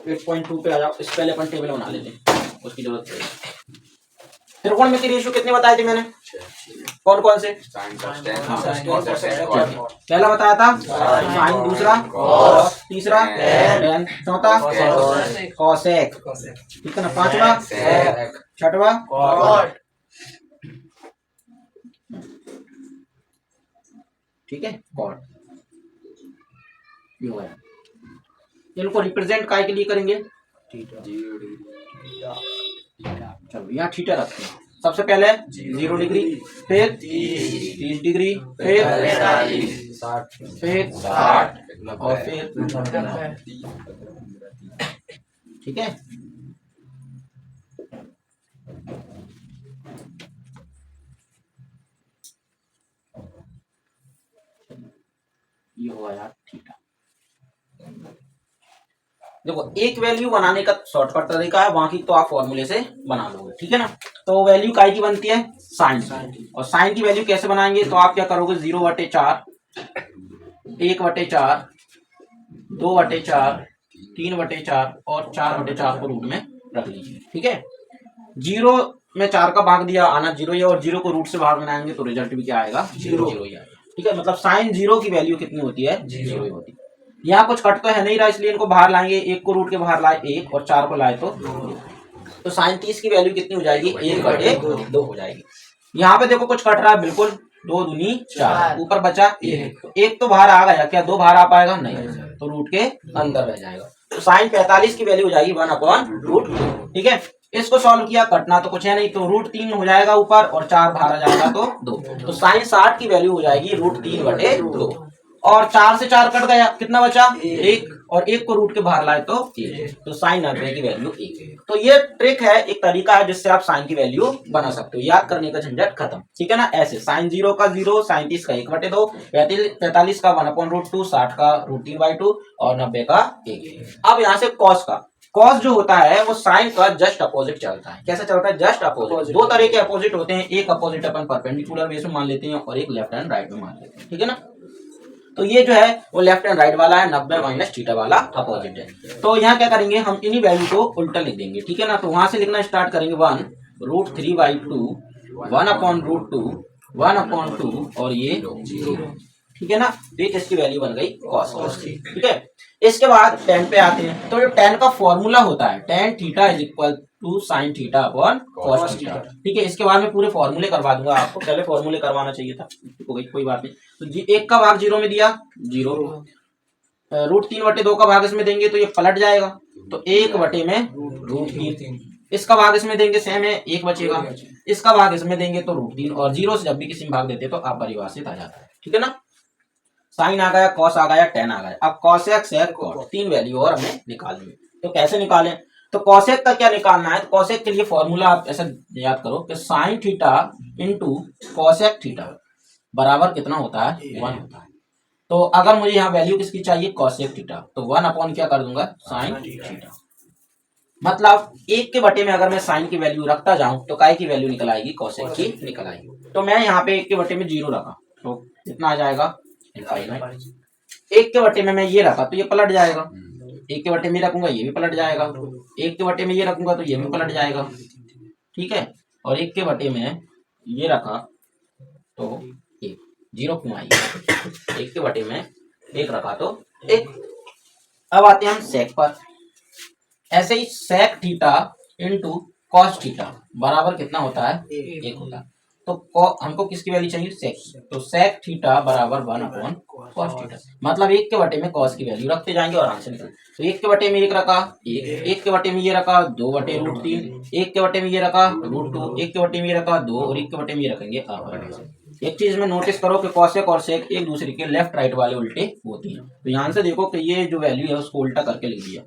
8.2 पे आ जाओ। इससे पहले अपन टेबल बना लेते हैं, उसकी जरूरत है। त्रिकोणमिति रेशियो कितने बताए थे मैंने? कौन कौन से? पहला बताया था साइन, दूसरा कॉस, तीसरा टेन, चौथा कॉसेक, ठीक है ना, पांचवा छठवा कॉट, ठीक है, कॉट। ये हो गया। इनको रिप्रेजेंट काय के लिए करेंगे? चलो यहाँ थीटा रखते हैं। सबसे पहले 0 डिग्री, फिर 30 डिग्री, फिर 60 और फिर, ठीक है। ये हुआ यार थीटा। देखो एक वैल्यू बनाने का शॉर्टकट तरीका है, बाकी तो आप फॉर्मूले से बना लोगे, ठीक है ना। तो वैल्यू काय की बनती है? साइन। और साइन की वैल्यू कैसे बनाएंगे? तो आप क्या करोगे? 0/4, 1/4, 2/4, 3/4 और 4/4 को रूट में रख लीजिए, ठीक है। 0 में 4 का भाग दिया, आना 0 ही, और 0 को रूट से भाग बनाएंगे तो रिजल्ट भी क्या आएगा? 0 ही आएगा, ठीक है। मतलब साइन 0 की वैल्यू कितनी होती है? 0 ही होती है। यहाँ कुछ कट तो है नहीं रहा, इसलिए इनको बाहर लाएंगे। 1 को रूट के बाहर लाए 1 और 4 को लाए तो साइन 30 की वैल्यू कितनी हो जाएगी? 1/2 हो जाएगी। यहाँ पे देखो कुछ कट रहा है, बिल्कुल 2 दूनी 4, ऊपर बचा 1 तो बाहर आ गया, क्या 2 बाहर आ पाएगा? नहीं, तो रूट के अंदर रह जाएगा। तो साइन 45 की वैल्यू हो जाएगी 1/√2, ठीक है। इसको सॉल्व किया, कटना तो कुछ है नहीं, तो √3 हो जाएगा ऊपर और 4 बाहर आ जाएगा तो 2। तो साइन 60 की वैल्यू हो जाएगी √3/2। और 4 से 4 कट गया, कितना बचा? 1, और 1 को रूट के बाहर लाए तो 1, तो साइन 90 की वैल्यू 1। तो ये ट्रिक है, एक तरीका है जिससे आप साइन की वैल्यू बना सकते हो। याद करने का झंझट खत्म, ठीक है ना। ऐसे साइन 0 का 0, साइन 30 का 1/2, 45 का 1/√2, 60 का √3/2 और 90 का 1। अब यहाँ से कॉस का, कॉस जो होता है वो साइन का जस्ट अपोजिट चलता है। कैसे चलता है? Just opposite. दो तरह के अपोजिट होते हैं, एक अपोजिट अपन परपेंडिकुलर बेस में मान लेते हैं और एक लेफ्ट एंड राइट में मान लेते हैं, ठीक है ना। तो ये जो है वो लेफ्ट एंड राइट वाला है, 90 - थीटा वाला अपोजिट है। तो यहाँ क्या करेंगे? हम इन्हीं वैल्यू को उल्टा लिख देंगे, ठीक है ना। तो वहां से लिखना स्टार्ट करेंगे 1√3/2, 1/√2, 1/2 और ये 0, ठीक है ना। तो इसकी वैल्यू बन गई cos, ठीक है। इसके बाद tan पे आते हैं। तो जो tan का फॉर्मूला होता है, tan theta is equal to sine theta upon cos theta, ठीक है। इसके बाद में पूरे फॉर्मूले करवा दूंगा आपको, पहले फॉर्मूले करवाना चाहिए था, कोई बात नहीं। तो 1 का भाग 0 में दिया 0, √3/2 का भाग इसमें देंगे तो ये पलट जाएगा, तो 1/√3। इसका भाग इसमें देंगे सेम है, 1 बचेगा। इसका भाग इसमें देंगे तो √3, और 0 से जब भी किसी में भाग देते तो अपरिभाषित आ जाता है, ठीक है ना। साइन आ गया, कॉस आ गया, tan आ गया। अब कॉसेक, सेक, कॉट, 3 वैल्यू और हमें निकालनी है। तो कैसे निकालें? तो कॉसेक का क्या निकालना है? तो कॉसेक के लिए फॉर्मूला आप ऐसा याद करो कि sine theta into cosec theta बराबर कितना होता है? 1 होता है। तो अगर मुझे यहाँ वैल्यू किसकी चाहिए? कॉसेक थीटा, तो 1 अपॉन क्या कर दूंगा? Sine theta. मतलब 1 के बटे में अगर मैं साइन की वैल्यू रखता जाऊं तो काय की वैल्यू निकल आएगी? कॉसेक की निकल आएगी। तो मैं यहाँ पे 1 के बटे में 0 रखा तो कितना आ जाएगा? 1 के बटे में मैं ये रखा तो ये पलट जाएगा, 1 के बटे में रखूंगा ये भी पलट जाएगा, 1 के बटे में ये रखूंगा तो ये भी पलट जाएगा, ठीक है। और 1 के बटे में ये रखा तो 1, 0 क्यों आई? 1 के बटे में 1 रखा तो 1। अब आते हैं हम सेक पर। ऐसे ही sec theta into cos theta बराबर कितना होता है? 1 होता है। तो हमको किसकी वैल्यू चाहिए? सेक। तो सेक थीटा बराबर 1/cos थीटा, मतलब 1 के बटे में cos की वैल्यू रखते जाएंगे और आंसर निकल। तो 1 के बटे में 1 रखा 1, 1 के बटे में ये रखा 2/√3, 1 के बटे में ये रखा √2, 1 के बटे में ये रखा 2 और 1 के बटे में ये रखेंगे आप। एक चीज में नोटिस करो कि कॉसेक और सेक एक दूसरे के लेफ्ट राइट वाले उल्टे होती हैं। तो यहाँ से देखो कि ये जो वैल्यू है उसको उल्टा करके लिख दिया,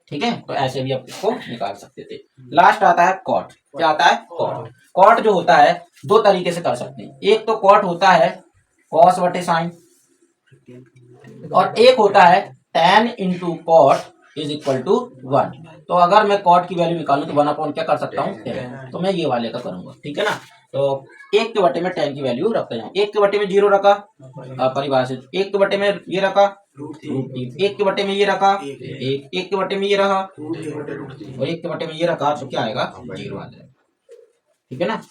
ठीक है। तो ऐसे भी आप इसको निकाल सकते थे। लास्ट आता है कॉट। क्या आता है? कॉट। कॉट जो होता है दो तरीके से कर सकते हैं। एक तो कॉट होता है कॉस बटे साइन, और एक होता है tan into cot is equal to 1। तो अगर मैं कॉट की वैल्यू निकालूं तो 1 अपॉन क्या कर सकता हूँ? tan। तो मैं ये वाले का करूंगा, ठीक है ना। तो 1 के बटे में tan की वैल्यू रखते जाओ। 1 के बटे में 0 रखा परिभाषित, 1 के बटे में ये रखा √3, 1 के बटे में ये रखा 1 के बटे में ये रहा और 1 के बटे में ये रखा, तो क्या आएगा 0 आ जाएगा। ठीक है ना,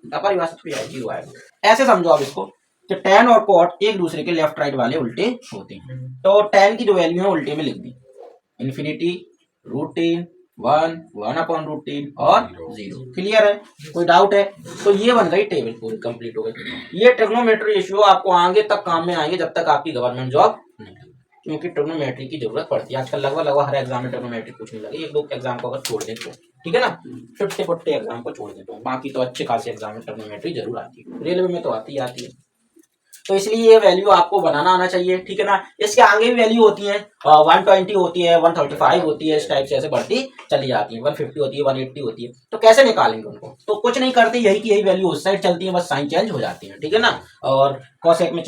अपरिभाषित पे 0 आएगा। ऐसे समझो आप इसको कि tan और cot एक दूसरे के लेफ्ट राइट वाले उल्टे होते हैं। तो tan की जो वैल्यू है उल्टे में लिख दी, इन्फिनिटी, √3, 1, 1/√3 और 0। क्लियर है, कोई डाउट है? तो ये बन गई टेबल, पूरी कंप्लीट हो गई। ये ट्रिग्नोमेट्री रेशियो आपको आगे तक काम में आएंगे जब तक आपकी गवर्नमेंट जॉब नहीं लगे, क्योंकि ट्रिग्नोमेट्री की जरूरत पड़ती है आजकल। लगभग हर एग्जाम में ट्रिग्नोमेट्री पूछने लगे। 1-2 एग्जाम को अगर छोड़ दें तो ठीक है ना, छोटे छोटे एग्जाम को छोड़ देते हो, बाकी तो अच्छे खासे एग्जाम में ट्रिग्नोमेट्री जरूर आती है। रेलवे में तो आती है। तो इसलिए ये वैल्यू आपको बनाना आना चाहिए। ठीक है ना, इसके आगे भी वैल्यू होती है, 120 होती है, 135 होती है, इस टाइप से ऐसे बढ़ती चली जाती है, 150 होती है, 180 होती है। तो कैसे निकालेंगे उनको? तो कुछ नहीं करते, यही की यही वैल्यू उस साइड चलती है, बस साइन चेंज हो जाती है। ठीक है ना, और कॉसेक में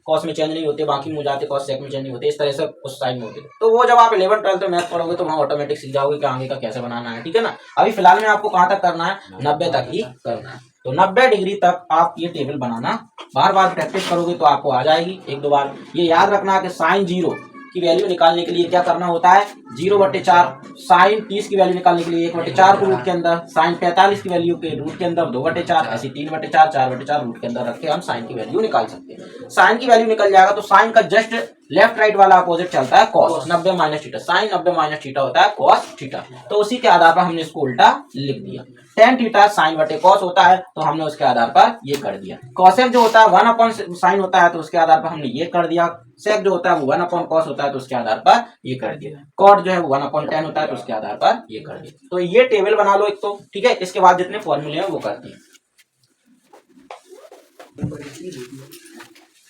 कॉस में चेंज नहीं होते, बाकी में हो जाते, कॉसेक में चेंज नहीं होते, इस तरह से उस साइड में होते। तो वो जब आप 11th 12th में मैथ पढ़ोगे तो वहाँ ऑटोमेटिक सीख जाओगे कि आगे का कैसे बनाना है। ठीक है ना, अभी फिलहाल में आपको कहाँ तक करना है, 90 तक ही करना है। तो 90 डिग्री तक आप ये टेबल बनाना बार बार प्रैक्टिस करोगे तो आपको आ जाएगी 1-2 बार। ये याद रखना कि साइन 0 की वैल्यू निकालने के लिए क्या करना होता है, 0/4। साइन 30 की वैल्यू निकालने के लिए 1/4 को रूट के अंदर, साइन 45 की वैल्यू के रूट के अंदर 2/4, ऐसी 3/4, 4/4 रूट के अंदर रख के हम साइन की वैल्यू निकाल सकते हैं। साइन की वैल्यू निकल जाएगा तो साइन का जस्ट लेफ्ट राइट वाला अपोजिट चलता है cos, 90 minus theta. Sine 90 minus theta होता है कॉस थीटा। तो उसी के आधार पर हमने इसको उल्टा लिख दिया। tan थीटा साइन बटे कॉस होता है, तो हमने उसके आधार पर ये कर दिया। कॉसेक जो होता है 1/sin होता है, तो उसके आधार पर हमने ये कर दिया। सेक जो होता है वो 1/cos होता है, तो उसके आधार पर ये कर दिया। कॉट जो है वो 1/tan होता है, तो उसके आधार पर ये कर दिया। तो ये टेबल बना लो एक तो, ठीक है। इसके बाद जितने फॉर्मूले हैं वो कर दिए।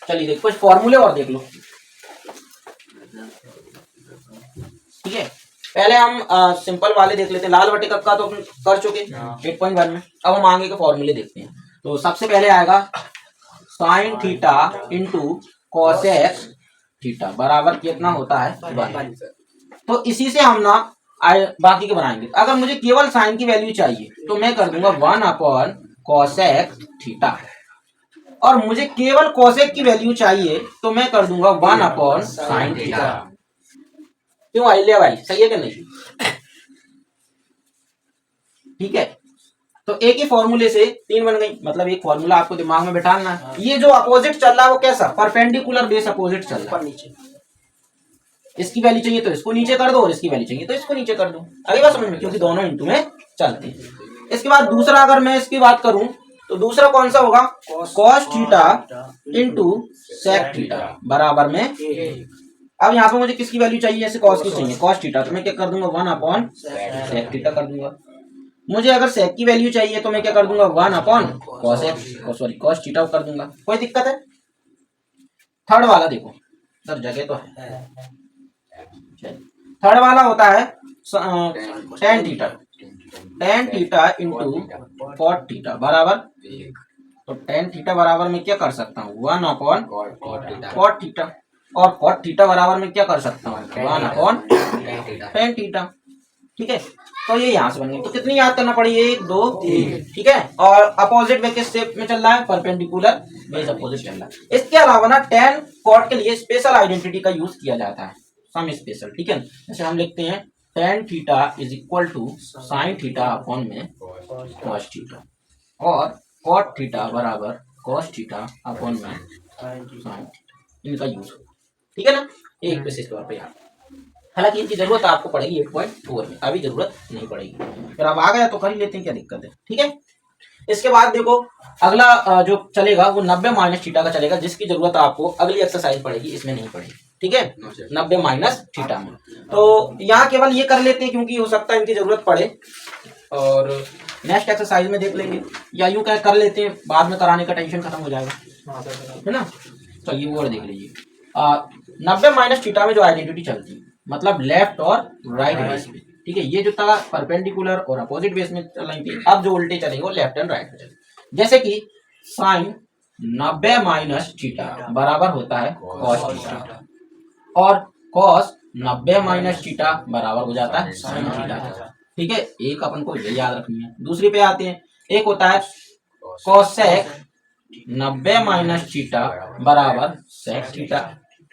चलिए देखो कुछ फॉर्मूले और देख लो, ठीक है। पहले हम सिंपल वाले देख लेते हैं। लाल बटे कक्का तो कर चुके 8.1 में। अब हम आगे के फॉर्मूले देखते हैं। तो सबसे पहले आएगा sine theta into cosec theta बराबर कितना होता है 1। तो इसी से हम ना बाकी के बनाएंगे। अगर मुझे केवल साइन की वैल्यू चाहिए तो मैं कर दूंगा 1/cosec थीटा, और मुझे केवल कॉसेक की वैल्यू चाहिए तो मैं कर दूंगा 1/sin थीटा। क्यों आई लिया भाई, सही है कि नहीं? ठीक है, तो एक ही फॉर्मूले से 3 बन गई। मतलब एक फॉर्मूला आपको दिमाग में बिठाना है। ये जो अपोजिट चल रहा है वो कैसा, परपेंडिकुलर बेस अपोजिट चल रहा है। नीचे इसकी वैल्यू चाहिए तो इसको नीचे कर दो, और इसकी वैल्यू चाहिए तो इसको नीचे कर दो। अगली बात समझ में, क्योंकि दोनों इंटू में चलते हैं। इसके बाद दूसरा अगर मैं इसकी बात करूं तो दूसरा कौन सा होगा, cos theta into sec theta बराबर में। अब यहाँ पे मुझे किसकी वैल्यू चाहिए, ऐसे cos की चाहिए, cos थीटा, तो मैं क्या कर दूंगा 1/sec थीटा कर दूंगा। मुझे अगर sec की वैल्यू चाहिए तो मैं क्या कर दूंगा 1/cos थीटा कर दूंगा। कोई दिक्कत है? थर्ड वाला देखो सर, जगह तो है। थर्ड वाला होता है tan theta into cot theta बराबर। तो tan थीटा बराबर में क्या कर सकता हूँ 1/cot थीटा, और cot थीटा बराबर में क्या कर सकता हूँ 1/tan थीटा। ठीक है, तो ये यहाँ से बन गई। तो कितनी याद करना पड़ी, 1 2 3, ठीक है। और अपोजिट वे किस शेप में चल रहा है, परपेंडिकुलर बेस अपोजिट चल रहा है। इसके अलावा ना tan cot के लिए स्पेशल आइडेंटिटी का यूज किया जाता है, सम स्पेशल, ठीक है। जैसे हम लिखते हैं tan theta is equal to sine theta upon में cos थीटा, और cot थीटा बराबर cos थीटा अपॉन में साइन थीटा। इनका यूज, ठीक है ना, एक विशेष तौर पे याद। हालांकि इनकी जरूरत आपको पड़ेगी 8.4 में, अभी जरूरत नहीं पड़ेगी। फिर अब आ गया तो कर ही लेते हैं, क्या दिक्कत है, ठीक है। इसके बाद देखो अगला जो चलेगा वो 90 माइनस थीटा का चलेगा, जिसकी जरूरत आपको अगली एक्सरसाइज पड़ेगी, इसमें नहीं पड़ेगी, ठीक है। 90 माइनस थीटा में तो यहाँ केवल ये कर लेते हैं, क्योंकि हो सकता है इनकी जरूरत पड़े, और नेक्स्ट एक्सरसाइज में देख लेंगे, या यूं क्या कर लेते हैं, बाद में कराने का टेंशन खत्म हो जाएगा, है ना। चलिए वो देख लीजिए। 90 माइनस थीटा में जो आइडेंटिटी चलती है, मतलब लेफ्ट और राइट बेस में, ठीक है। ये जो था परपेंडिकुलर और अपोजिट बेस में चल रही थी, अब जो उल्टे चलेंगे वो लेफ्ट एंड राइट में चलेंगे। जैसे कि साइन 90 माइनस थीटा बराबर होता है cos थीटा, और cos 90 माइनस थीटा बराबर हो जाता है sin थीटा, ठीक है। एक अपन को ये याद रखनी है। दूसरी पे आते हैं, एक होता है कोसेक 90 माइनस थीटा बराबर सेक थीटा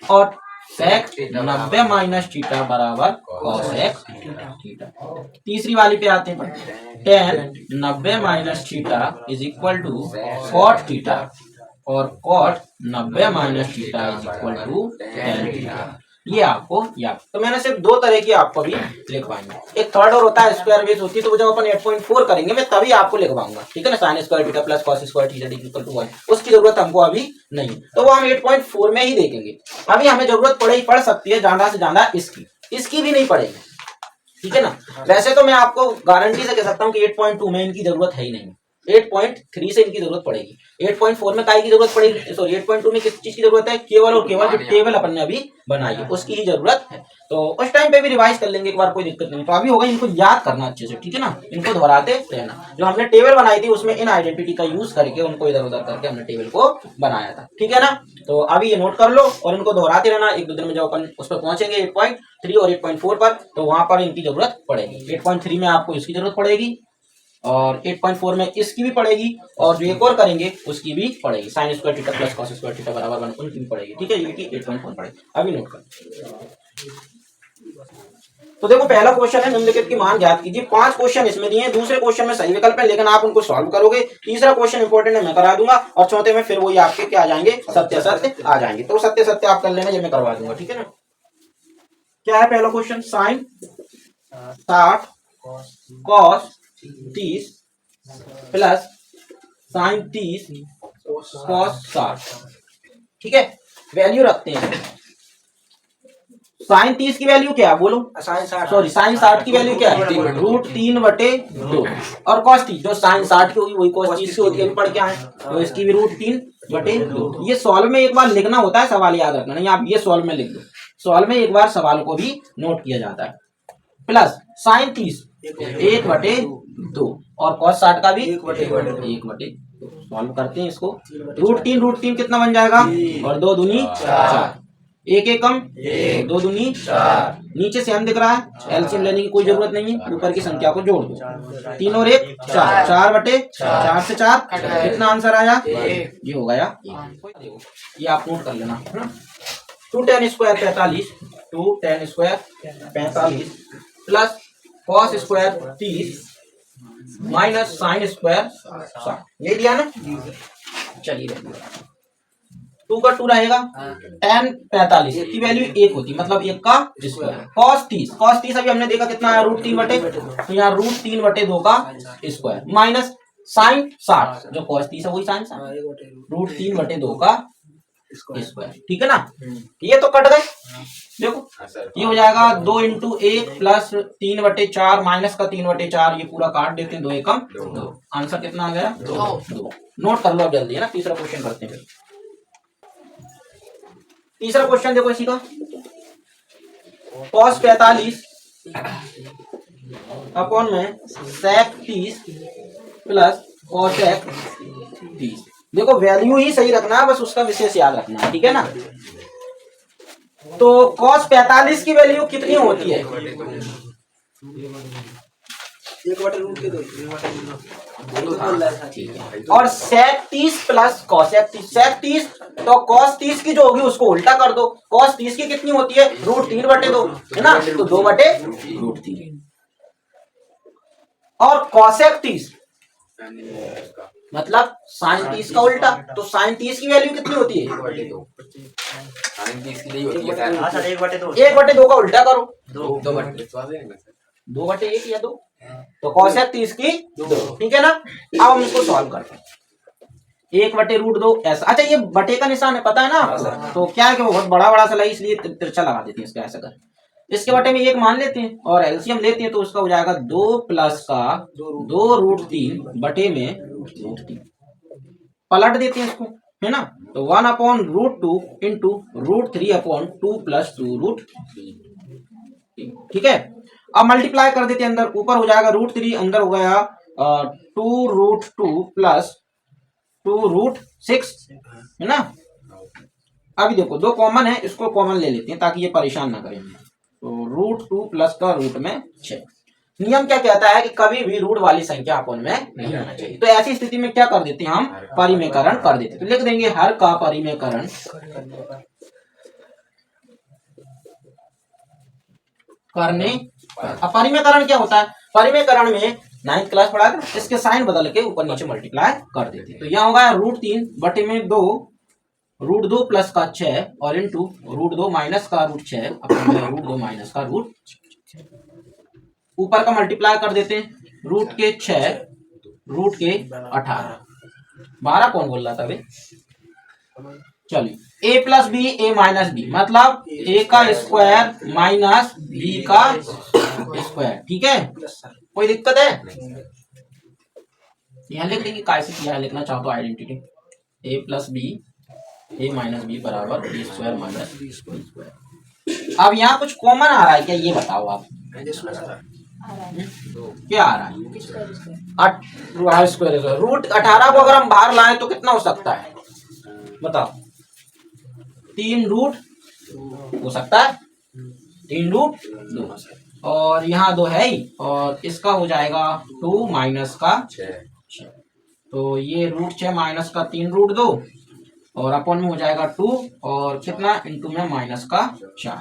और सेक 90 माइनस थीटा बराबर कोसेक थीटा। तीसरी वाली पे आते हैं, tan 90 minus theta is equal to cot theta और cot 90 minus theta is equal to tan theta. ये आपको याद, तो मैंने सिर्फ दो तरह की आपको भी लिखवाएंगे, एक थर्ड और होता है स्क्वायर बेस होती है, तो जब अपन 8.4 करेंगे मैं तभी आपको लिखवाऊंगा, ठीक है ना, sine square theta plus cos square theta equal to 1, उसकी जरूरत हमको अभी नहीं, तो वो हम 8.4 में ही देखेंगे। अभी हमें जरूरत पड़ सकती है ज्यादा से ज्यादा इसकी भी नहीं पड़ेगी, ठीक है ना। वैसे तो मैं आपको गारंटी से कह सकता हूँ कि 8.2 में इनकी जरूरत है ही नहीं, 8.3 से इनकी जरूरत पड़ेगी, 8.4 में काय की जरूरत पड़ेगी, सॉरी 8.2 में किस चीज की जरूरत है, केवल और केवल जो टेबल अपन ने अभी बनाई है उसकी ही जरूरत है। तो उस टाइम पे भी रिवाइज कर लेंगे एक बार, कोई दिक्कत नहीं। तो अभी होगा इनको याद करना अच्छे से, ठीक है ना, इनको दोहराते रहना। जो हमने टेबल बनाई थी उसमें इन आइडेंटिटी का यूज करके उनको इधर उधर करके हमने टेबल को बनाया था, ठीक है ना। तो अभी ये नोट कर लो और इनको दोहराते रहना, एक दो दिन में जब अपन उस पर पहुंचेंगे 8.3 और 8.4 पर, तो वहां पर इनकी जरूरत पड़ेगी। 8.3 में आपको इसकी जरूरत पड़ेगी और 8.4 में इसकी भी पड़ेगी, और जो एक और करेंगे उसकी भी पड़ेगी, sign square theta plus cos square theta बराबर 1 उनकी भी पड़ेगी, ठीक है। ये की 8.4 पड़ेगी, अभी नोट कर। तो देखो पहला क्वेश्चन है निम्नलिखित की मान ज्ञात कीजिए। 5 क्वेश्चन इसमें दिए हैं, दूसरे क्वेश्चन में सही विकल्प है लेकिन आप उनको सॉल्व करोगे। तीसरा क्वेश्चन इंपॉर्टेंट है, मैं करा दूंगा, और चौथे में फिर वही आपके क्या आ जाएंगे, सत्य सत्य आ जाएंगे। तो सत्य सत्य आप कर लेना, ये मैं करवा दूंगा, ठीक है ना। क्या है पहला question, sine 60 cos 30 plus sine 30 cos 60, ठीक है। वैल्यू रखते हैं, साइन 30 की वैल्यू क्या है बोलो, सॉरी साइन 60 की वैल्यू क्या है, √3/2 और कॉस 30 जो साइन 60 की होगी वही कॉस 30 की होती है, अभी पढ़ के आए, तो इसकी भी √3/2। ये सॉल्व में एक बार लिखना होता है, सवाल याद रखना नहीं, आप ये सॉल्व में लिख दो, सॉल्व में एक बार सवाल को भी नोट किया जाता है। प्लस साइन 30 1/2 और कॉस 60 का भी 1/2। सॉल्व करते हैं इसको, √3 कितना बन जाएगा, और 2 दूनी 4, एक एक कम, 2 दूनी 4, नीचे से हम दिख रहा है, एलसीएम लेने की कोई जरूरत नहीं है, ऊपर की संख्या को जोड़ दो, 3 और 1 4, 4/4 से 4 कितना आंसर आया, ये हो गया। ये आप नोट कर लेना, 2tan square 45, 2tan square 45 plus cos square 30 minus sine square 60, ये दिया ना। चलिए 2 का 2 रहेगा, tan 45 की वैल्यू 1 होती, मतलब 1 का स्क्वायर, cos 30 अभी हमने देखा कितना आया, √3/2, तो यहाँ √3/2 का स्क्वायर माइनस साइन 60 जो cos 30 है वही साइन 60, √3/2 का स्क्वायर, ठीक है ना। ये तो कट गए, देखो ये हो जाएगा 2 × 1 प्लस 3/4 माइनस का 3/4, ये पूरा काट देते हैं, 2 एकम 2, आंसर कितना आ गया 2। नोट कर लो अब जल्दी, है ना। तीसरा क्वेश्चन करते हैं, तीसरा क्वेश्चन देखो इसी का, cos 45 अपॉन में sec 30 प्लस cosec 30। देखो वैल्यू ही सही रखना है, बस उसका विशेष याद रखना है, ठीक है ना। तो cos 45 की वैल्यू कितनी होती है, 1/√2 और sec 30 प्लस cosec 30, sec 30 तो cos 30 की जो होगी उसको उल्टा कर दो, cos 30 की कितनी होती है, √3/2 है ना, तो 2/√3 और cosec 30 मतलब साइन 30 का उल्टा, तो साइन 30 की वैल्यू कितनी होती है, 1/2 का उल्टा करो, 2/1 या 2, तो cosec 30 की 2, ठीक है ना। अब हम इसको सॉल्व करते हैं, 1/√2 ऐसा, अच्छा ये बटे का निशान है पता है ना, तो क्या है कि वो बहुत बड़ा बड़ा सा लगा इसलिए तिरछा लगा देते हैं इसका, ऐसा कर इसके बटे में 1 मान लेते हैं और एलसीएम लेते हैं, तो उसका हो जाएगा 2 प्लस का 2√3 बटे में √3, पलट देते हैं इसको, है ना, तो 1/√2 इंटू √3/2 प्लस 2√3, ठीक है। अब मल्टीप्लाई कर देते हैं, अंदर ऊपर हो जाएगा √3, अंदर हो गया 2√2 प्लस 2√6, है ना। अभी देखो 2 कॉमन है, इसको कॉमन ले लेते हैं ताकि ये परेशान ना करें, तो √2 प्लस का रूट में 6, नियम क्या कहता है कि कभी भी रूट वाली संख्या अपन में नहीं होना चाहिए। तो ऐसी स्थिति में क्या कर देते हैं हम, परिमेयकरण कर देते हैं। तो लिख देंगे हर का परिमेयकरण करने। अब परिमेयकरण क्या होता है, परिमेयकरण में 9th क्लास पढ़ा कर इसके साइन बदल के ऊपर नीचे मल्टीप्लाई कर देते हैं। तो यहाँ होगा √3 बटे में 2 √2 प्लस का 6 और इंटू √2 माइनस का √6 अपन √2 माइनस का √6 ऊपर का मल्टीप्लाई कर देते हैं। रूट के 6 रूट के 18 12 कौन बोल रहा था भाई, चलिए a plus b a minus b मतलब a का स्क्वायर माइनस b का स्क्वायर। ठीक है, कोई दिक्कत है? यहाँ लिख देंगे कैसे किया है, लिखना चाहो तो identity a plus b a minus b बराबर b square minus b square. अब यहाँ कुछ कॉमन आ रहा है क्या, ये बताओ आप, क्या आ रहा है? स्क्वायर रूट 18 को अगर हम बाहर लाएं तो कितना हो सकता है बताओ? 3 रूट हो सकता है, 3 रूट 2 और यहाँ 2 है ही, और इसका हो जाएगा 2 माइनस का 6। तो ये √6 माइनस का 3 √2 और अपन में हो जाएगा 2 और कितना इंटू में माइनस का 4।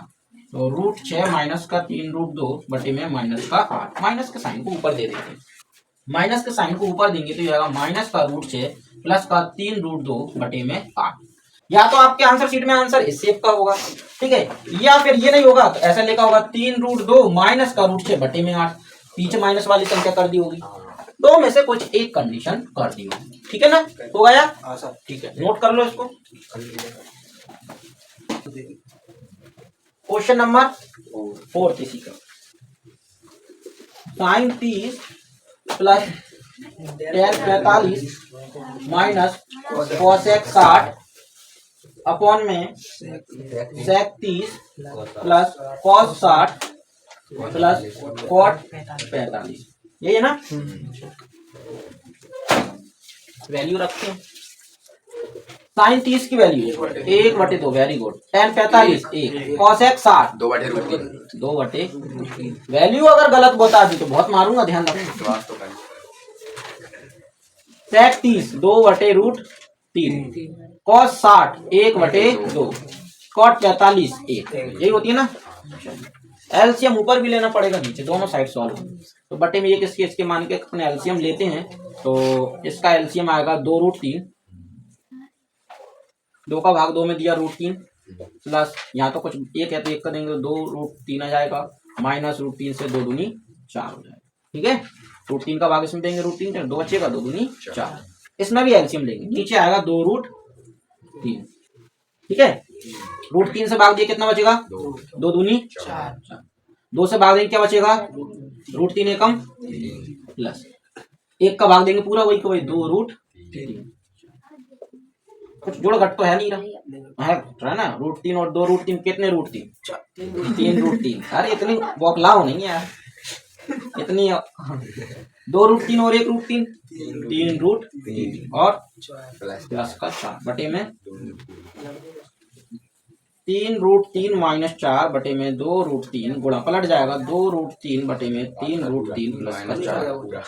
तो √6 माइनस का 3 √2 बटे में माइनस का 8। माइनस के साइन को ऊपर दे देते हैं, माइनस के साइन को ऊपर देंगे तो ये आएगा माइनस का √6 प्लस का 3 √2 बटे में 8। या तो आपके आंसर शीट में आंसर इस शेप का होगा, ठीक है, या फिर ये नहीं होगा तो ऐसा लिखा होगा 3 √2 माइनस का √6 बटे में 8। पीछे माइनस वाली संख्या कर दी होगी, दो में से कुछ एक कंडीशन कर दी होगी। ठीक है ना, हो गया? ठीक है, नोट कर लो इसको। क्वेश्चन नंबर 4 इसी का sin 30 plus tan 45 minus cosec 60 upon में sec 30 plus cos 60 plus cot 45। यही है ना, वैल्यू रखते हैं। sin 30 की value 1/2, very good. tan 45 1, cosec 60 2/3। Value अगर गलत बता दी तो बहुत मारूंगा, ध्यान रखना। sec 30 2/√3, cos 60 1/2, cot 45 1। यही होती है ना। एलसीएम ऊपर भी लेना पड़ेगा, नीचे दोनों साइड सॉल्व। तो बटे में ये किसके इसके मान के अपने एलसीएम लेते हैं, तो इसका एलसीएम आएगा 2√3, 2 का भाग 2 में दिया √3 प्लस यहाँ तो कुछ एक है तो एक करेंगे तो 2√3 आ जाएगा, माइनस √3 से 2 दूनी 4 हो जाएगा। ठीक है, √3 का भाग इसमें देंगे √3, 2 बचेगा 2 दूनी 4। इसमें भी एलसीएम लेंगे, नीचे आएगा 2√3। ठीक है, √3 से भाग दिए कितना बचेगा 2 दूनी 4। 2 से भाग देंगे क्या बचेगा, √3 एकम प्लस 1 का भाग देंगे पूरा वही का वही 2√3। कुछ जोड़ घट तो है नहीं रहा है ना। √3 और 2√3 कितने √3 3 √3। अरे इतनी बौखलाओ नहीं यार, इतनी 2√3 और 1 √3 3 √3 और प्लस का 4 बटे में 3 √3 माइनस 4 बटे में 2√3 गुणा पलट जाएगा 2√3 बटे में 3 √3 प्लस का 4।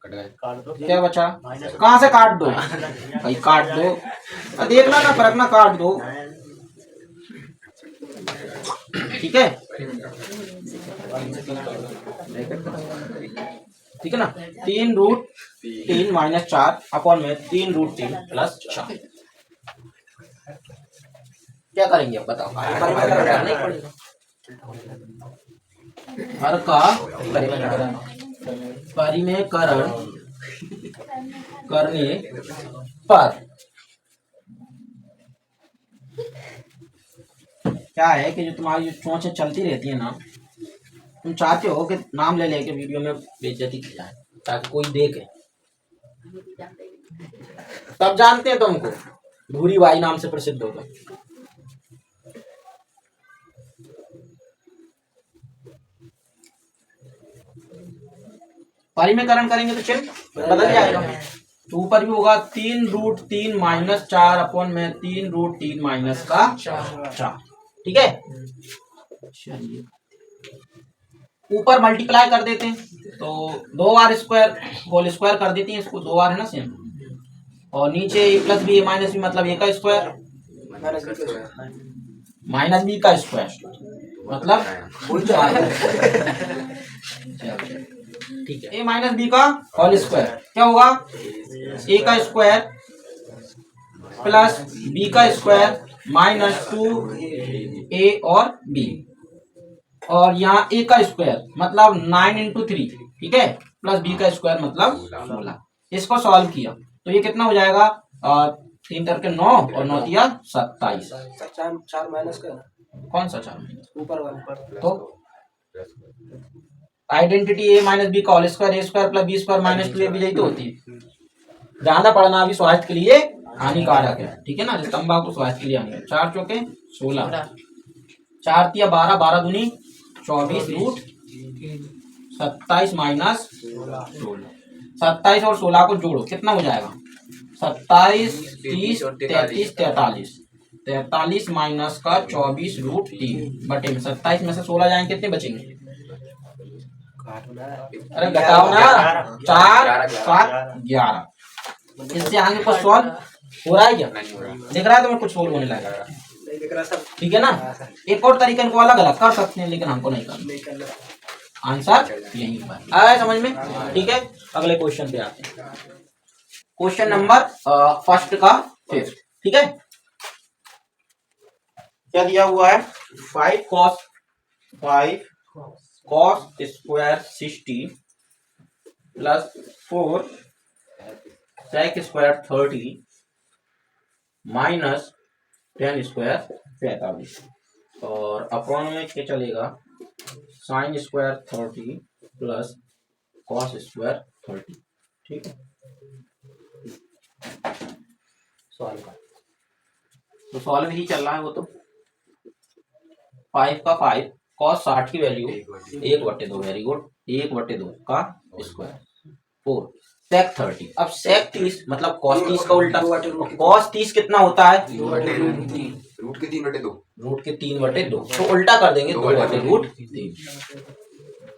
क्या बचा, कहाँ से काट दो भाई, काट दो, देखना ना फर्क ना, काट दो। ठीक है, ठीक है ना। 3 √3 माइनस 4 अपॉन में 3 √3 प्लस 4। क्या करेंगे अब बताओ, हर का परिमेयकरण करने पर क्या है कि जो तुम्हारी जो चोंचें चलती रहती है ना, तुम चाहते हो कि नाम ले लेके वीडियो में बेइज्जती की जाए ताकि कोई देखे। सब जानते हैं तुमको, भूरी बाई नाम से प्रसिद्ध होगा। परिमेयकरण करेंगे तो चिन्ह बदल जाएगा, तो ऊपर भी होगा 3 √3 माइनस 4 अपॉन में 3 √3 माइनस का 4। ठीक है, चलिए ऊपर मल्टीप्लाई कर देते हैं तो 2r स्क्वायर होल स्क्वायर कर देते हैं इसको, 2r है ना सेम, और नीचे a plus b minus b मतलब a का स्क्वायर माइनस बी का स्क्वायर मतलब ठीक है, a माइनस बी का होल स्क्वायर क्या होगा, a का स्क्वायर प्लस b का स्क्वायर माइनस 2a और b, और यहाँ a का स्क्वायर मतलब 9 इंटू 3, ठीक है, प्लस b का स्क्वायर मतलब 16। इसको सॉल्व किया तो ये कितना हो जाएगा, 3 करके 9 और 9 दिया 27। चार माइनस का कौन सा 4 माइनस, ऊपर वाला तो आइडेंटिटी a माइनस बी का whole square, a square plus b square minus 2ab यही तो होती है। ज्यादा पढ़ना अभी स्वास्थ्य के लिए हानिकारक है, ठीक है ना, तंबाकू स्वास्थ्य के लिए हानिकारक। 4 चौके 16, 4 तिया 12, 12 दूनी 24 रूट 27 माइनस 16। 27 और 16 को जोड़ो कितना हो जाएगा, 27 30 33 43, 43 माइनस का 24 रूट 3 बटे में 27 में से 16 जाएंगे कितने बचेंगे, अरे घटाओ ना, 4 7 11। इससे आगे कुछ सॉल्व हो रहा है क्या, दिख रहा है तुम्हें कुछ सोल्व होने लगा, ठीक है ना। एक और तरीके इनको अलग अलग कर सकते हैं लेकिन हमको नहीं करना, आंसर यही पर आया समझ में, ठीक है। अगले क्वेश्चन पे आते हैं, क्वेश्चन नंबर फर्स्ट का 5th, ठीक है। क्या दिया हुआ है, 5 cos square 60 plus 4 sec square 30 minus 10 square 45, और अपॉन में क्या चलेगा, sine square 30 plus cos square 30, ठीक है। सॉल्व कर तो सॉल्व ही चल रहा है वो तो, 5 का 5 कॉस 60 की वैल्यू 1/2, वेरी गुड, 1/2 का स्क्वायर 4 सेक 30, अब सेक 30 मतलब कॉस 30 का उल्टा, कॉस 30 कितना होता है, रूट के 3/2, रूट के 3/2, तो उल्टा कर देंगे 2/√3।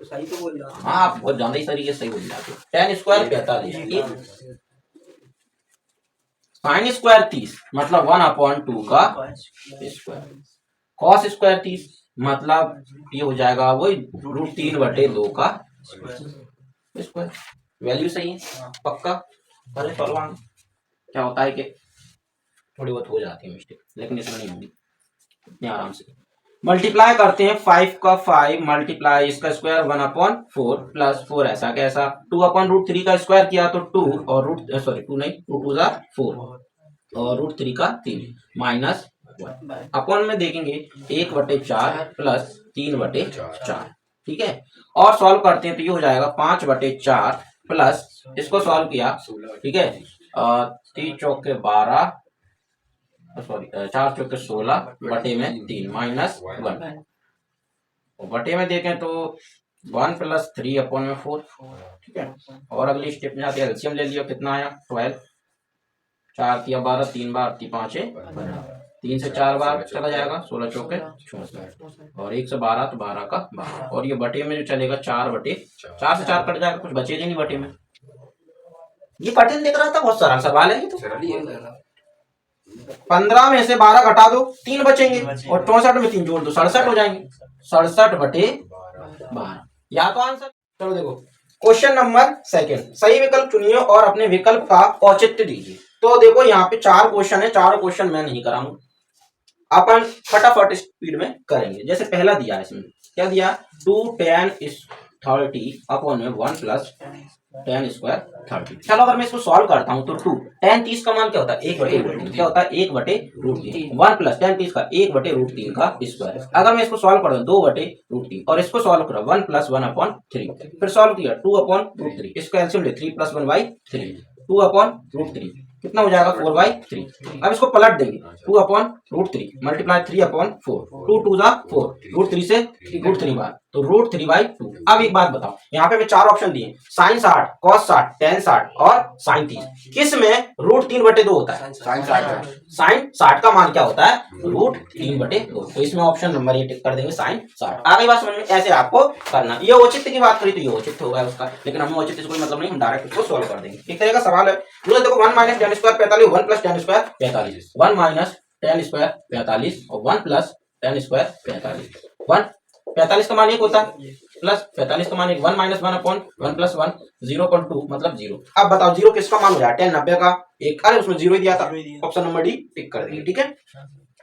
सही तो बोल रहा, हाँ आप बहुत ज्यादा ही तरीके से सही बोल जाते हो। 10 स्क्वायर 45, साइन स्क्वायर 30 मतलब 1/2 का स्क्वायर, कॉस स्क्वायर 30 मतलब ये हो जाएगा वही √3/2 का स्क्वायर। वैल्यू सही है पक्का, पहले सॉल्व क्या होता है कि थोड़ी बहुत हो जाती है मिस्टेक, लेकिन इसमें नहीं होगी, इतने आराम से मल्टीप्लाई करते हैं। 5 का 5 मल्टीप्लाई इसका स्क्वायर 1/4 प्लस 4 ऐसा कैसा, 2/√3 का स्क्वायर किया तो 2 और टू नहीं, 2 2 4 और √3 का 3 माइनस 1 अपॉन में देखेंगे 1/4 प्लस 3/4, ठीक है। और सॉल्व करते हैं तो ये हो जाएगा 5/4 प्लस इसको सॉल्व किया, ठीक है, 3 चौके 12 सॉरी 4 चौके 16 बटे में 3 माइनस 1, बटे में देखें तो 1 + 3/4, ठीक है। और अगली स्टेप में जाते एलसीएम ले लिया, कितना आया 12, 4 तिया 12, 3 बार 5 3 से 4 बार चला जाएगा, 16 चौके 64 और 1 से 12 तो 12 का 12, और ये बटे में जो चलेगा 4/4 से 4 कट जाएगा, कुछ बचेगा नहीं बटे में। ये पैटर्न देख रहा था, बहुत सरल सवाल है ये तो। 15 में से 12 घटा दो 3 बचेंगे और 64 में 3 जोड़ दो 67 हो जाएंगे, 67/12 या तो आंसर। चलो देखो क्वेश्चन नंबर 2, सही विकल्प चुनिए और अपने विकल्प का औचित्य दीजिए। तो देखो यहाँ पे 4 क्वेश्चन है, 4 क्वेश्चन मैं नहीं कराऊंगा, अपन फटाफट स्पीड में करेंगे। जैसे पहला दिया है, इसमें क्या दिया, 2 tan is 30 अपॉन में 1 + tan स्क्वायर 30। चलो अगर मैं इसको सॉल्व करता हूं तो 2 tan 30 का मान क्या होता है 1/√3, क्या होता है 1/√3, 1 + tan 30 का 1/√3 का स्क्वायर। अगर मैं इसको सॉल्व कर दूं 2/√3 और इसको सॉल्व करा 1 + 1/3, फिर सॉल्व किया 2/√3, इसको एलसीएम ले 3 + 1/3, 2/√3 कितना हो जाएगा 4/3। अब इसको पलट देंगे 2/√3 मल्टीप्लाई 3/4, 2 2 जा 4, √3 से √3 बार तो √3/2। अब एक बात बताओ, यहाँ पे मैं 4 ऑप्शन दिए, साइन 60, कॉस 60, tan 60 और साइन 30, किस में √3/2 होता है, साइन 60 साइन 60 का मान क्या होता है √3/2। 3/2। तो इसमें ऑप्शन नंबर ये टिक कर देंगे sin 60। आ गई बात समझ में? ऐसे आपको करना। ये औचित्य की बात करी तो ये औचित्य होगा उसका, लेकिन हमें औचित्य से कोई मतलब नहीं, हम डायरेक्ट इसको सॉल्व कर देंगे। एक तरह का सवाल है, मुझे देखो 1 - tan square 45, 1 + tan square 45, 1 - tan square 45 और 1 + tan स्क्वायर 45। 45 का मान 1 होता है, प्लस 45 का मान 1, 1 - 1/1 + 1 0.2 मतलब 0। अब बताओ 0 किसका मान हो जाए? tan 90 का 1, अरे उसमें 0 ही दिया था, ऑप्शन नंबर डी टिक कर देंगे। ठीक है,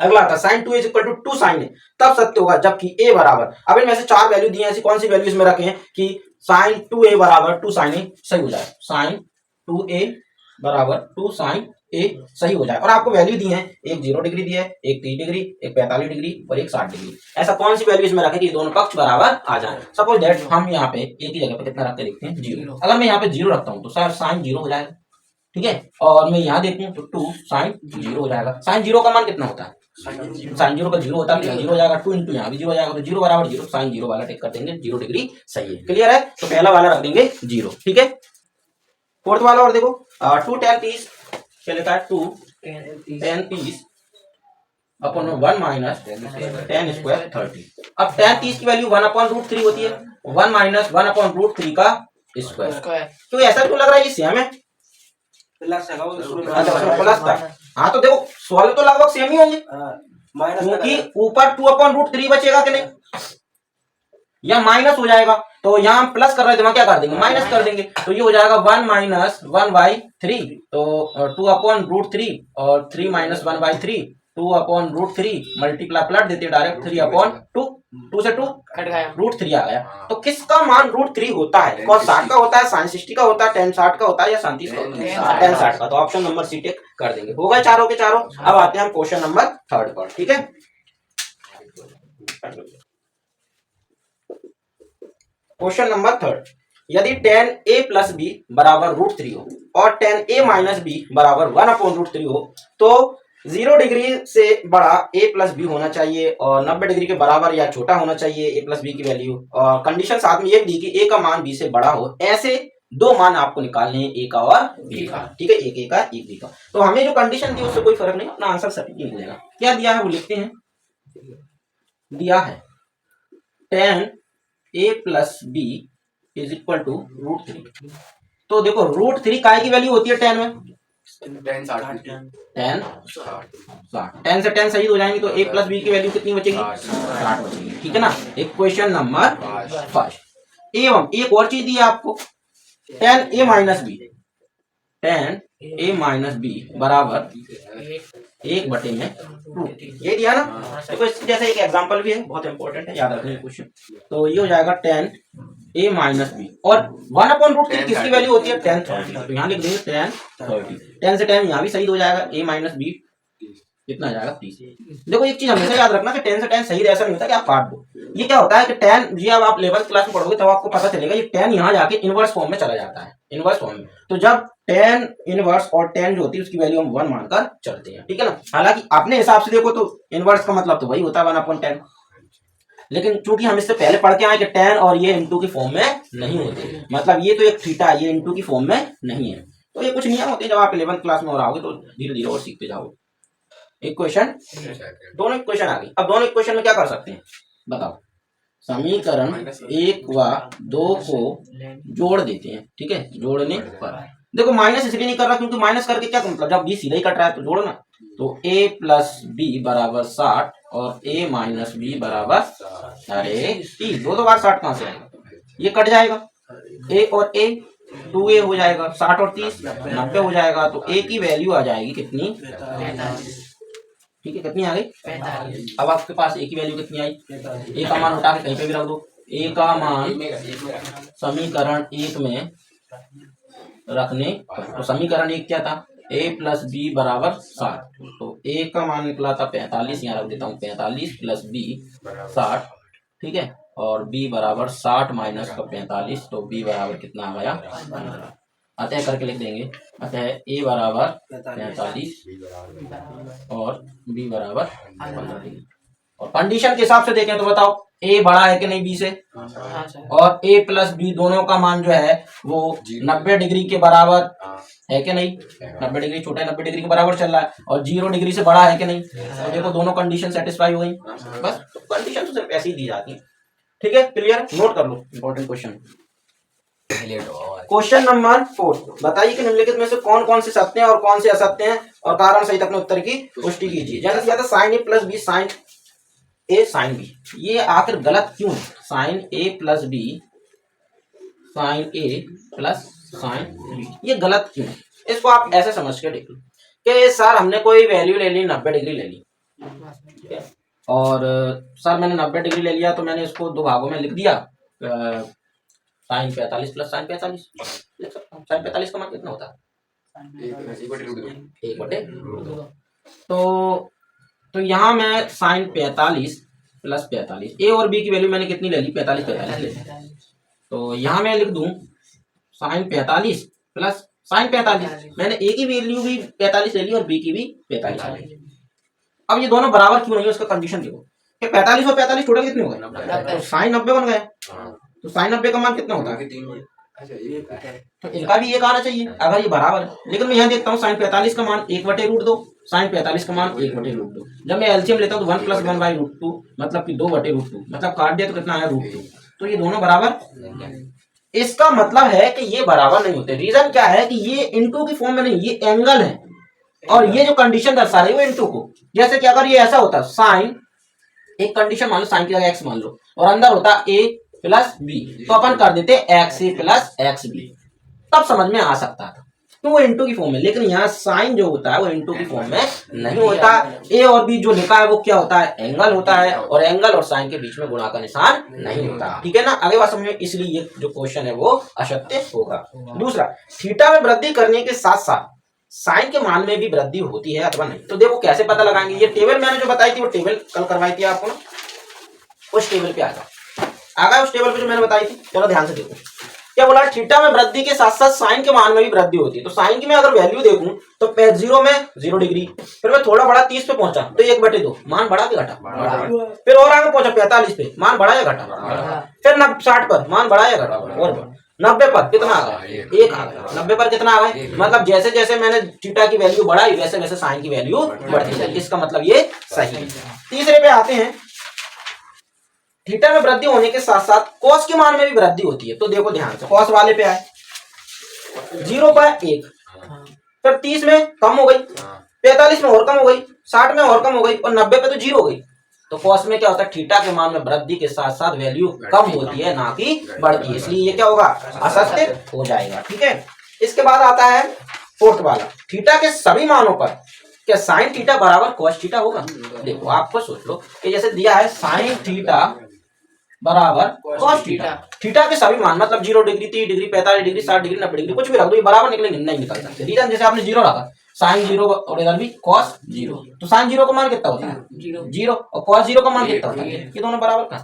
अगला आता sin 2a = 2 sin a, तब सत्य होगा जबकि a बराबर, अब इनमें से 4 वैल्यू दी है, ऐसी कौन सी वैल्यू इसमें रखें कि sin 2a = 2 sin a सही हो जाए, sin 2a = 2 sin a सही हो जाए। और आपको वैल्यू दी है, एक 0 डिग्री दी है, एक 30 डिग्री, एक 45 डिग्री और एक 60 डिग्री। ऐसा कौन सी वैल्यू इसमें रखें कि दोनों पक्ष बराबर आ जाए? सपोज दैट हम यहाँ पे एक ही जगह पे कितना रखते देखते हैं 0। अगर मैं यहाँ पे 0 रखता हूँ तो सर sin 0 हो जाएगा, ठीक है। और मैं यहाँ देखूँ तो 2 sin 0 हो जाएगा। sin 0 का मान कितना होता है? sin 0 का 0 होता है, 0 हो जाएगा, 2 × यहाँ भी 0 हो जाएगा, तो 0 = 0, sin 0 वाला टिक कर देंगे, 0 डिग्री सही है। क्लियर है? तो पहला वाला रख देंगे 0। ठीक है, फोर्थ वाला और देखो 2 tan 30 क्या लिखा है, 2 tan 30 अपन 1 - tan स्क्वायर 30। अब tan 30 की वैल्यू 1/√3 होती है, 1 - 1/√3 का स्क्वायर। तो ऐसा क्यों लग रहा है ये सेम है? प्लस है वो शुरू में। अच्छा प्लस था, हाँ तो देखो सॉल्व तो लगभग सेम ही होंगे, माइनस क्योंकि ऊपर 2/√3 बचेगा कि नहीं, या माइनस हो जाएगा। तो यहाँ हम प्लस कर रहे थे, वहां क्या कर देंगे, माइनस कर देंगे। तो ये हो जाएगा 1 - 1/3, तो 2/√3 और 3 - 1/3, 2/√3 मल्टीप्लाई पलट देते डायरेक्ट 3/2, 2 से 2 कट गया, √3 आ गया। तो किसका मान √3 होता है? cos 60 का होता है, sin 60 का होता है, tan 60 का होता है, या sin 30 का होता है? tan 60 का। तो ऑप्शन नंबर सी टिक कर देंगे। हो गए चारों के चारों। अब आते हैं हम क्वेश्चन नंबर 3 पर। ठीक है, क्वेश्चन नंबर 3, यदि tan a + b = √3 हो और tan a - b = 1/√3 हो, तो 0 डिग्री से बड़ा a + b होना चाहिए और 90 डिग्री के बराबर या छोटा होना चाहिए a + b की वैल्यू। और कंडीशन साथ में ये दी कि a का मान b से बड़ा हो। ऐसे दो मान आपको निकालने हैं, a का और b का। ठीक है, एक a का एक b का। तो हमें जो कंडीशन दी उससे कोई फर्क नहीं, अपना आंसर सटीक निकलेगा। क्या दिया है वो लिखते हैं, दिया है tan a + b = √3। तो देखो √3 काय की वैल्यू होती है tan में, tan 60 tan 60, tan से tan सही हो जाएंगे, तो a + b की वैल्यू कितनी बचेगी, 60 बचेगी। ठीक है ना, एक क्वेश्चन नंबर 5। एवं एक और चीज दी है आपको, tan a - b, tan a - b = 1/√3, ये दिया ना। देखो इसके जैसे एक एग्जांपल भी है, बहुत इंपॉर्टेंट है, याद रखना ये क्वेश्चन। तो ये हो जाएगा tan a - b और 1/√3 किसकी वैल्यू होती है, tan 30। तो यहाँ लिख देंगे tan 30, tan से tan यहाँ भी सही हो जाएगा, a - b कितना आ जाएगा 30। देखो एक चीज हमेशा याद रखना कि tan से tan सही ऐसा नहीं होता कि आप काट दो। ये क्या होता है कि tan, ये अब आप 11th क्लास में पढ़ोगे तब आपको पता चलेगा, ये tan यहाँ जाके इनवर्स फॉर्म में चला जाता है, इनवर्स फॉर्म में। तो जब tan इनवर्स और tan जो होती है उसकी वैल्यू हम 1 मानकर चलते हैं। ठीक है ना, हालांकि अपने हिसाब से देखो तो इनवर्स का मतलब तो वही होता है 1/tan, लेकिन चूंकि हम इससे पहले पढ़ के आए कि tan और ये इंटू की फॉर्म में नहीं होते, मतलब ये तो एक थीटा, ये इंटू की फॉर्म में नहीं है। तो ये कुछ नियम होते हैं, जब आप 11th क्लास में और आओगे तो धीरे धीरे और सीखते जाओगे। एक क्वेश्चन, दोनों इक्वेशन आ गई। अब दोनों इक्वेशन में क्या कर सकते हैं बताओ, समीकरण 1 व 2 को जोड़ देते हैं। ठीक है, जोड़ने पर देखो माइनस इसलिए नहीं कर रहा क्योंकि माइनस करके क्या मतलब, जब b सीधा ही कट रहा है तो जोड़ना। तो a + b = 60 और a - b = अरे 30, दो बार 60 कहां से आएगा, ये कट जाएगा, a और a 2a हो जाएगा, 60 और 30 90 हो जाएगा। तो a की वैल्यू आ जाएगी कितनी, 45। ठीक है, कितनी आ गई। अब आपके पास a की वैल्यू कितनी आई, a का मान उठा के कहीं पे भी रख दो, a का मान समीकरण 1 में रखने, तो समीकरण 1 क्या था, a + b = 60। तो a का मान निकला था 45, यहाँ रख देता हूँ 45 + b 60। ठीक है, और b = 60 - 45, तो b बराबर कितना आ गया 15। अतः करके लिख देंगे, अतः a = 45 और b = 15 डिग्री। और कंडीशन के हिसाब से देखें तो बताओ a बड़ा है कि नहीं b से, और a प्लस b दोनों का मान जो है वो 90 डिग्री के बराबर है कि नहीं, 90 डिग्री छोटा है 90 डिग्री के बराबर चल रहा है, और 0 डिग्री से बड़ा है कि नहीं। तो देखो दोनों कंडीशन सेटिस्फाई हो गई, बस कंडीशन तो सिर्फ ऐसी ही दी जाती है। ठीक है, क्लियर, नोट कर लो इंपॉर्टेंट क्वेश्चन। क्वेश्चन नंबर 4, बताइए कि निम्नलिखित में से कौन कौन से सत्य हैं और कौन से असत्य हैं और कारण सहित अपने उत्तर की पुष्टि कीजिए। जैसे दिया था साइन ए प्लस बी साइन ए साइन बी, ये आखिर गलत क्यों है? साइन ए प्लस बी साइन ए प्लस साइन बी, ये गलत क्यों है? इसको आप ऐसे समझ के देख लो कि सर हमने कोई वैल्यू ले ली 90 डिग्री ले ली, ठीक है, और सर मैंने 90 डिग्री ले लिया तो मैंने इसको दो भागों में लिख दिया, साइन 45 प्लस साइन 45 लिख सकता हूँ। साइन 45 का मान कितना होता है? 1/2। तो यहाँ मैं साइन 45 प्लस 45, ए और बी की वैल्यू मैंने कितनी ले ली? 45 ले ली। तो यहाँ मैं लिख दूं साइन 45 प्लस साइन 45, मैंने ए की वैल्यू भी 45 ले ली और बी की भी 45 ले ली। अब ये दोनों बराबर क्यों नहीं है, उसका कंडीशन देखो कि 45 और 45 टोटल कितने हो गए? तो साइन 90 बन गए। तो साइन 90 का मान कितना होता है? तो इनका भी एक आना चाहिए अगर ये बराबर है। लेकिन मैं यहाँ देखता हूँ साइन 45 का मान 1/√2, साइन 45 का मान 1/√2। जब मैं एलसीएम लेता हूँ तो 1 + 1/√2 मतलब कि 2/√2, मतलब काट दिया तो कितना आया? √2। तो ये दोनों बराबर, इसका मतलब है कि ये बराबर नहीं होते। रीजन क्या है कि ये इनटू की फॉर्म में नहीं, ये एंगल है, और ये जो कंडीशन दर्शा रही है वो इनटू को। जैसे कि अगर ये ऐसा होता साइन, एक कंडीशन मान लो साइन की जगह एक्स मान लो, और अंदर होता ए प्लस बी, तो अपन कर देते एक्स ए प्लस एक्स बी, तब समझ में आ सकता था तो वो इनटू की फॉर्म में। लेकिन यहाँ साइन जो होता है वो इनटू की फॉर्म में नहीं होता। ए और बी जो लिखा है वो क्या होता है? एंगल होता है, और एंगल और साइन के बीच में गुणा का निशान नहीं होता। ठीक है ना, आगे बात समझ में, इसलिए ये जो क्वेश्चन है वो असत्य होगा। दूसरा, थीटा में वृद्धि करने के साथ साथ साइन के मान में भी वृद्धि होती है अथवा नहीं। तो देखो कैसे पता लगाएंगे, ये टेबल मैंने जो बताई थी वो टेबल कल करवाई थी आपको ना, उस टेबल पे आ गया उस टेबल पे जो मैंने बताई थी। चलो ध्यान से देखो क्या बोला, थीटा में वृद्धि के साथ साथ साइन के मान में भी वृद्धि होती है। तो साइन की मैं अगर वैल्यू देखूं तो 0 में 0 डिग्री, फिर मैं थोड़ा बड़ा 30 पे पहुंचा तो 1/2, मान बढ़ा के घटा? फिर और आगे पहुंचा 45 पे, मान बढ़ा या घटा? फिर 60 पर मान बढ़ा या घटा? और 90 पर कितना आ गया? 1 आ गया। 90 पर कितना आ गया? मतलब जैसे जैसे मैंने थीटा की वैल्यू बढ़ाई वैसे वैसे साइन की वैल्यू बढ़ती है। इसका मतलब ये सही है। तीसरे पे आते हैं, थीटा में वृद्धि होने के साथ साथ कॉस के मान में भी वृद्धि होती है। तो देखो ध्यान से, कॉस वाले पे आए 0 पर 1, फिर 30 में कम हो गई, 45 में और कम हो गई, 60 में और कम हो गई, और 90 पे तो 0 हो गई। तो कॉस में क्या होता है? थीटा के मान में वृद्धि के साथ साथ वैल्यू कम होती है, ना कि बढ़ती है, इसलिए ये क्या होगा? असत्य हो जाएगा। ठीक है, इसके बाद आता है फोर्थ वाला, थीटा के सभी मानों पर क्या साइन थीटा बराबर कॉस थीटा होगा? देखो आपको सोच लो कि जैसे दिया है साइन थीटा बराबर कॉस थीटा, थीटा के सभी मान मतलब 0 degree 30 degree 45 degree 60 degree 90 degree कुछ भी रख दो, ये बराबर निकलेंगे? नहीं निकल सकते। रीजन जैसे आपने 0 रखा, साइन 0 और इधर भी कॉस 0, तो साइन 0 का मान कितना होता है? 0, और कॉस 0 का मान कितना होता है? ये दोनों बराबर का।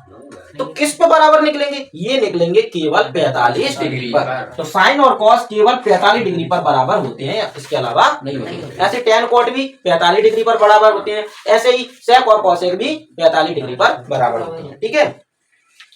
तो किस पे बराबर निकलेंगे? ये निकलेंगे केवल 45 डिग्री पर। तो साइन और कॉस केवल 45 डिग्री पर बराबर होते हैं, इसके अलावा नहीं होते। ऐसे टेन कॉट भी 45 डिग्री पर बराबर होते हैं, ऐसे ही सेक और कॉसेक भी 45 डिग्री पर बराबर होते हैं। ठीक है,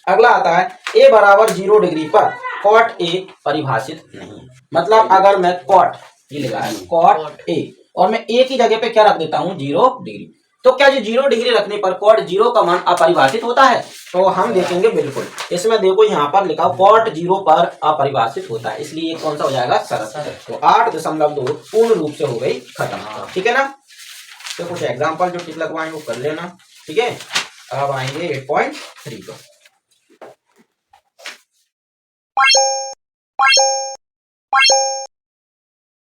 अगला आता है a बराबर 0 डिग्री पर कॉट a परिभाषित नहीं है। मतलब अगर मैं कॉट, ये लिखा है कॉट a, और मैं a की जगह पे क्या रख देता हूं? 0 डिग्री, तो क्या जो 0 डिग्री रखने पर कॉट 0 का मान अपरिभाषित होता है? तो हम देखेंगे बिल्कुल। इसमें देखो यहाँ पर लिखा कॉट 0 पर अपरिभाषित होता है, इसलिए कौन सा हो जाएगा? सरल। तो 8.2 पूर्ण रूप से हो गई खत्म। ठीक है ना, तो कुछ एग्जाम्पल जो टिक लगवाएंगे वो कर लेना। ठीक है, अब आएंगे 8.3 पर।